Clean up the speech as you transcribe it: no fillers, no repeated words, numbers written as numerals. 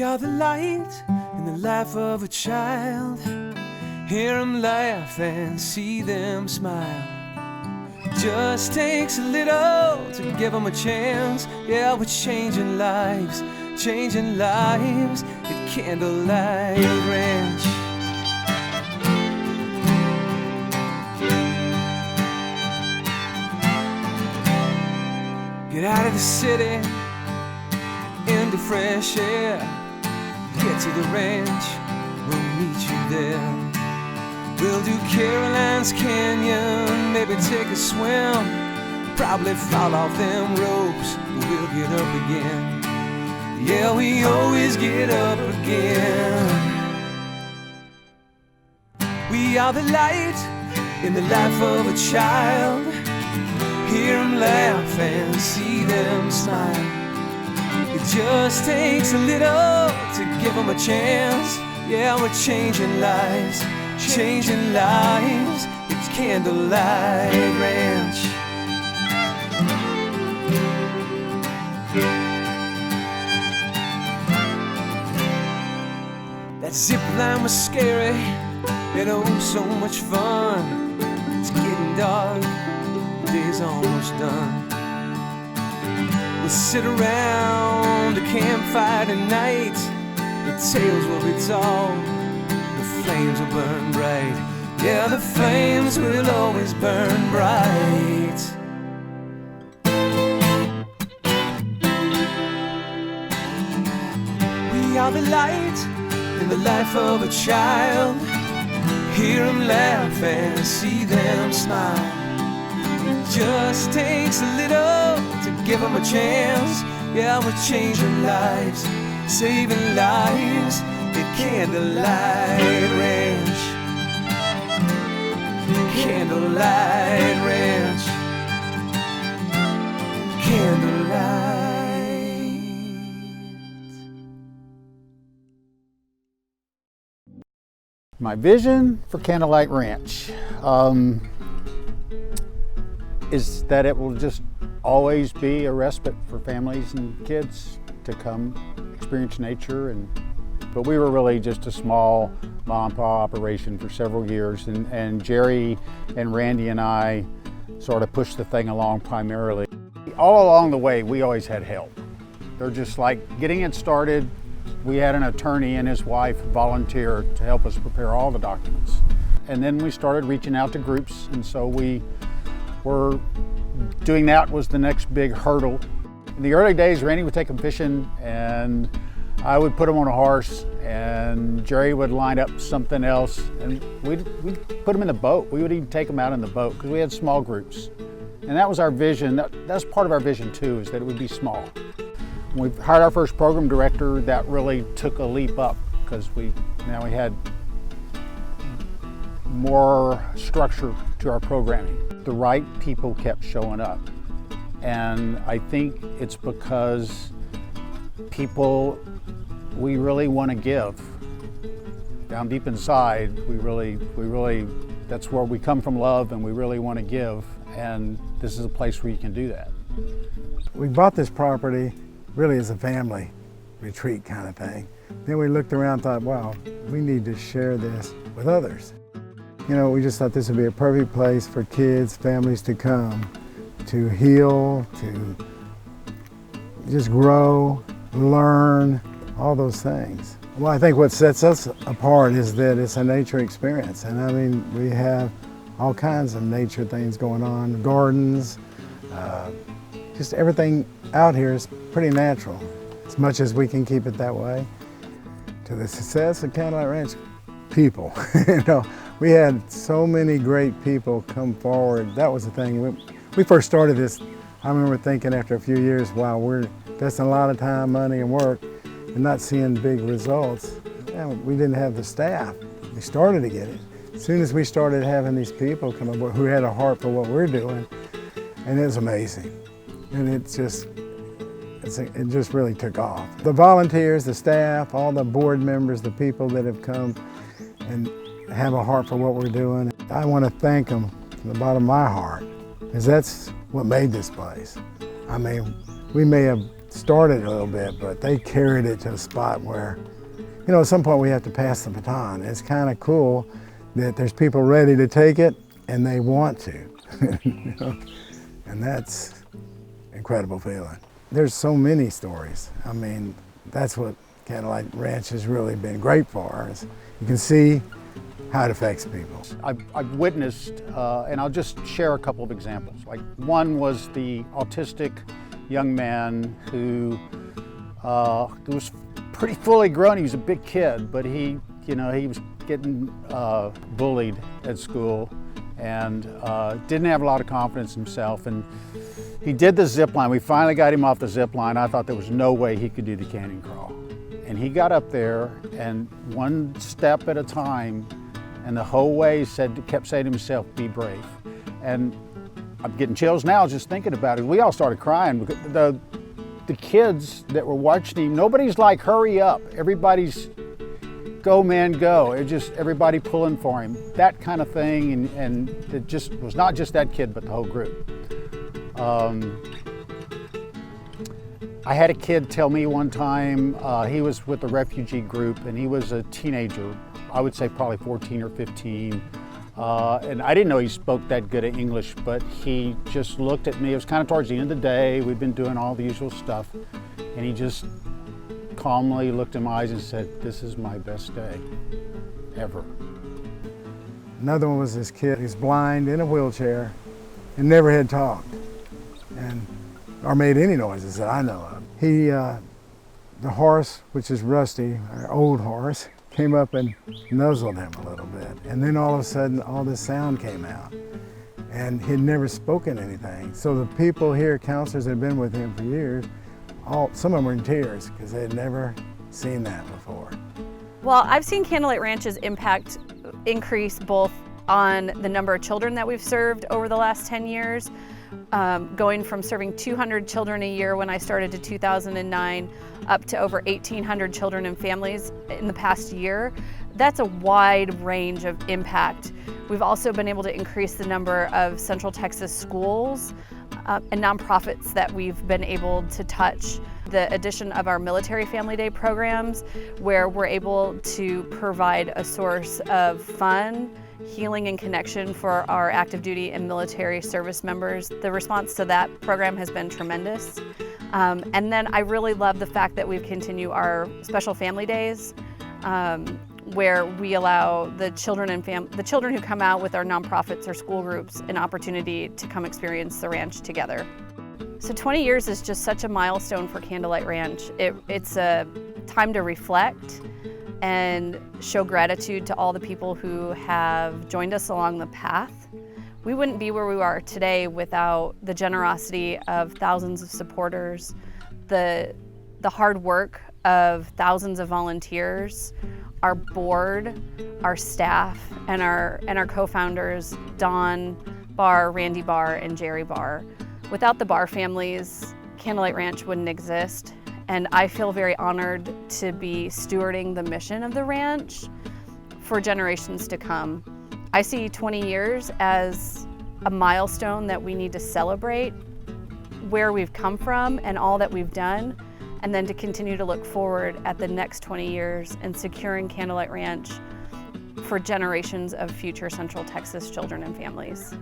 are the light in the life of a child. Hear them laugh and see them smile. Just takes a little to give them a chance. Yeah, we're changing lives at Candlelight Ranch. Get out of the city, into fresh air. Get to the ranch, we'll meet you there. We'll do Caroline's Canyon, maybe take a swim. Probably fall off them ropes, but we'll get up again. Yeah, we always get up again. We are the light in the life of a child. Hear them laugh and see them smile. It just takes a little to give them a chance. Yeah, we're changing lives at Candlelight Ranch. That zip line was scary, and oh so much fun. It's getting dark, the day's almost done. We'll sit around the campfire tonight. The tales will be told, the flames will burn bright. Yeah, the flames will always burn bright. We are the light in the life of a child. Hear them laugh and see them smile. It just takes a little to give them a chance. Yeah, we're changing lives, saving lives at Candlelight Ranch. Candlelight Ranch. Candlelight. My vision for Candlelight Ranch is that it will just always be a respite for families and kids to come experience nature. But we were really just a small mom and pop operation for several years, and Jerry and Randy and I sort of pushed the thing along primarily. All along the way, we always had help. They're just like getting it started. We had an attorney and his wife volunteer to help us prepare all the documents. And then we started reaching out to groups, and so we were doing that was the next big hurdle. In the early days, Randy would take them fishing, and I would put him on a horse, and Jerry would line up something else, and we'd put him in the boat. We would even take them out in the boat because we had small groups. And that was our vision. That's part of our vision too, is that it would be small. When we hired our first program director, that really took a leap up because we had more structure to our programming. The right people kept showing up. And I think it's because people, we really want to give. Down deep inside, we really, that's where we come from, love, and we really want to give. And this is a place where you can do that. We bought this property really as a family retreat kind of thing. Then we looked around and thought, wow, we need to share this with others. You know, we just thought this would be a perfect place for kids, families to come, to heal, to just grow, learn, all those things. Well, I think what sets us apart is that it's a nature experience. And I mean, we have all kinds of nature things going on, gardens, just everything out here is pretty natural, as much as we can keep it that way. To the success of Candlelight Ranch, people. You know, we had so many great people come forward. That was the thing. When we first started this, I remember thinking after a few years, wow, we're investing a lot of time, money, and work, and not seeing big results. And we didn't have the staff. We started to get it. As soon as we started having these people come aboard who had a heart for what we're doing, and it was amazing. And it just really took off. The volunteers, the staff, all the board members, the people that have come and have a heart for what we're doing, I want to thank them from the bottom of my heart, because that's what made this place. I mean, we may have started a little bit, but they carried it to a spot where, you know, at some point we have to pass the baton. It's kind of cool that there's people ready to take it and they want to, you know? And that's an incredible feeling. There's so many stories. I mean, that's what Candlelight Ranch has really been great for. Is you can see how it affects people. I've witnessed, and I'll just share a couple of examples. Like one was the autistic young man who was pretty fully grown. He was a big kid, but he was getting bullied at school and didn't have a lot of confidence in himself. And he did the zip line. We finally got him off the zip line. I thought there was no way he could do the canyon crawl. And he got up there, and one step at a time, and the whole way kept saying to himself, "Be brave." And I'm getting chills now just thinking about it. We all started crying. The kids that were watching him, nobody's like, "Hurry up." Everybody's, "Go, man, go." It just, everybody pulling for him. That kind of thing, and it just was not just that kid, but the whole group. I had a kid tell me one time, he was with a refugee group, and he was a teenager, I would say probably 14 or 15. And I didn't know he spoke that good at English, but he just looked at me. It was kind of towards the end of the day. We'd been doing all the usual stuff. And he just calmly looked in my eyes and said, "This is my best day ever." Another one was this kid who's blind, in a wheelchair, and never had talked or made any noises that I know of. The horse, which is Rusty, our old horse, came up and nuzzled him a little bit. And then all of a sudden, all this sound came out. And he'd never spoken anything. So the people here, counselors that had been with him for years, some of them were in tears because they had never seen that before. Well, I've seen Candlelight Ranch's impact increase both on the number of children that we've served over the last 10 years, going from serving 200 children a year when I started to 2009, up to over 1,800 children and families in the past year. That's a wide range of impact. We've also been able to increase the number of Central Texas schools and nonprofits that we've been able to touch. The addition of our Military Family Day programs, where we're able to provide a source of fun, healing, and connection for our active duty and military service members. The response to that program has been tremendous. And then I really love the fact that we've continued our special family days, where we allow the children who come out with our nonprofits or school groups an opportunity to come experience the ranch together. So 20 years is just such a milestone for Candlelight Ranch. It's a time to reflect and show gratitude to all the people who have joined us along the path. We wouldn't be where we are today without the generosity of thousands of supporters, the hard work of thousands of volunteers, our board, our staff, and our co-founders, Don Barr, Randy Barr, and Jerry Barr. Without the Barr families, Candlelight Ranch wouldn't exist. And I feel very honored to be stewarding the mission of the ranch for generations to come. I see 20 years as a milestone that we need to celebrate where we've come from and all that we've done, and then to continue to look forward at the next 20 years and securing Candlelight Ranch for generations of future Central Texas children and families.